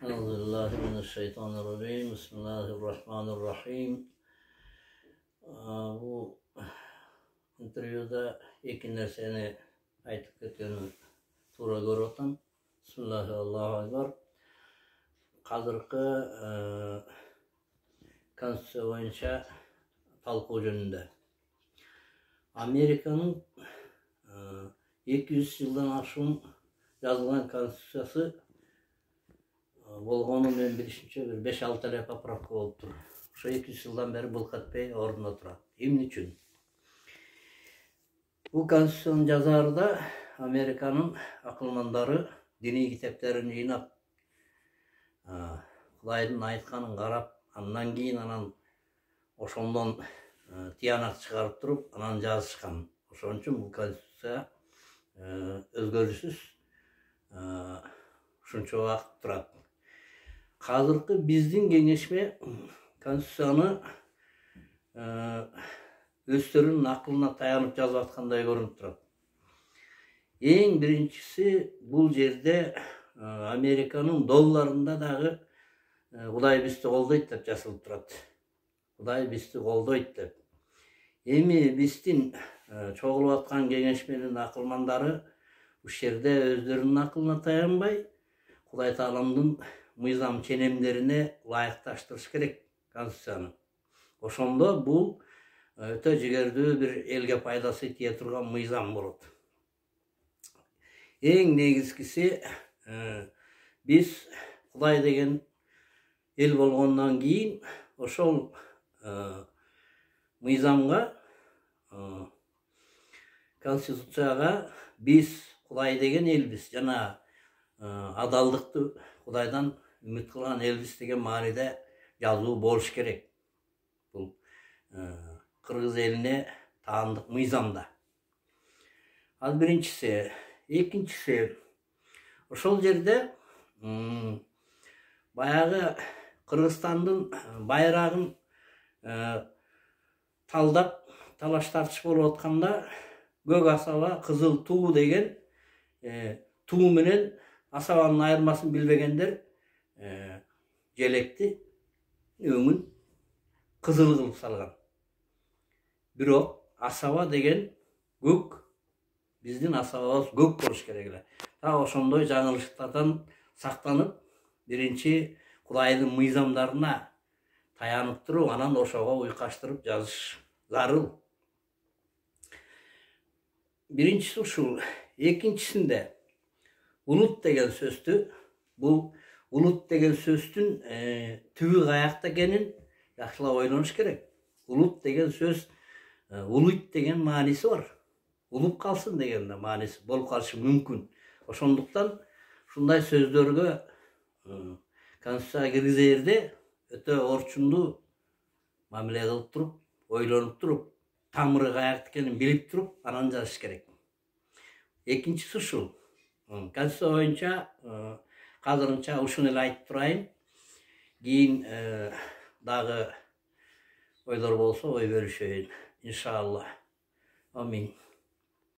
Euzubillahimineşşeytanirracim. Bismillahirrahmanirrahim. Bu intervyuda iki narsani aytib ketgeni to'g'ri ko'ryapman. Bismillahirrahmanirrahim. Hozirgi konstitutsiya bo'yicha talqov jönünde. Amerika'nın 200 yıldan aşkın yazılan konstitutsiyası болғаны мен білішімше бір 5-6 тәле поправка болып тұр. Ошо 200 жылдан бері былқатпай орнында тұрады. Эмне үчүн? Бул конституцияны жазарда Американын акылмандары диний китептерин жыйнап, Кудайдын айтканын карап, андан кийин ошондон тыянак чыгарып туруп, анан жазышкан. Ошон үчүн бул конституция өзгөрүүсүз ушунча убакыт турат. Қазіргі біздің кеңешме конституцияны өздерінің ақылына таянып жазып жатқандай көрініп тұрады. Ең біріншісі бұл жерде Американың долларында дағы Құдай бізді қолдайды деп жазылып тұрады. Құдай бізді қолдайды деп. Эми биздин чогулуп аткан кеңешменин акылмандары бұл жерде өздерінің ақылына таянбай, Құдай Тааламдын мыйзам ченемдерине ылайыкташтырыш керек конституцияны. Ошондо бул өтө жигердүү бир элге пайдасы тие турган мыйзам болот. Эң негизгиси биз Кудай деген эл болгондон кийин ошол мыйзамга, конституцияга биз Кудай деген элбиз жана адалдыкты Кудайдан үмүт кылган элбиз деген мааниде жазуу болуш керек. Бул кыргыз элине таандык мыйзамда. Ал биринчиси. Экинчиси, ошол жерде баягы Кыргызстандын байрагын талдап талаш тартыш болуп атканда көк асаба, кызыл туу деген туу менен асабанын айырмасын билбегендер желекти өңүн кызыл кылып салган. Бирок асаба деген көк, биздин асабабыз көк болуш керек эле. Так ошондой жаңылыштардан сактанып, биринчи Кудайдын мыйзамдарына таянып туруп, анан ошого уйкаштырып жазыш зарыл. Биринчиси ушул. Экинчисинде улут деген сөздү, бул улут деген сөздүн түбү каякта экенин жакшылап ойлонуш керек. Улут деген сөз улуйт деген мааниси бар. Улуп калсын деген да мааниси болуп калышы мүмкүн. Ошондуктан ушундай сөздөргө конституцияга киргизерде өтө орчундуу мамиле кылып туруп, ойлонуп туруп, тамыры каякта экенин билип туруп, анан жазыш керек. Экинчиси ушул. Конституция боюнча казырынча ушуну эле айтып турайын. Кийин дагы ойлор болсо ой бөлүшөйүн. Иншалла. Амин.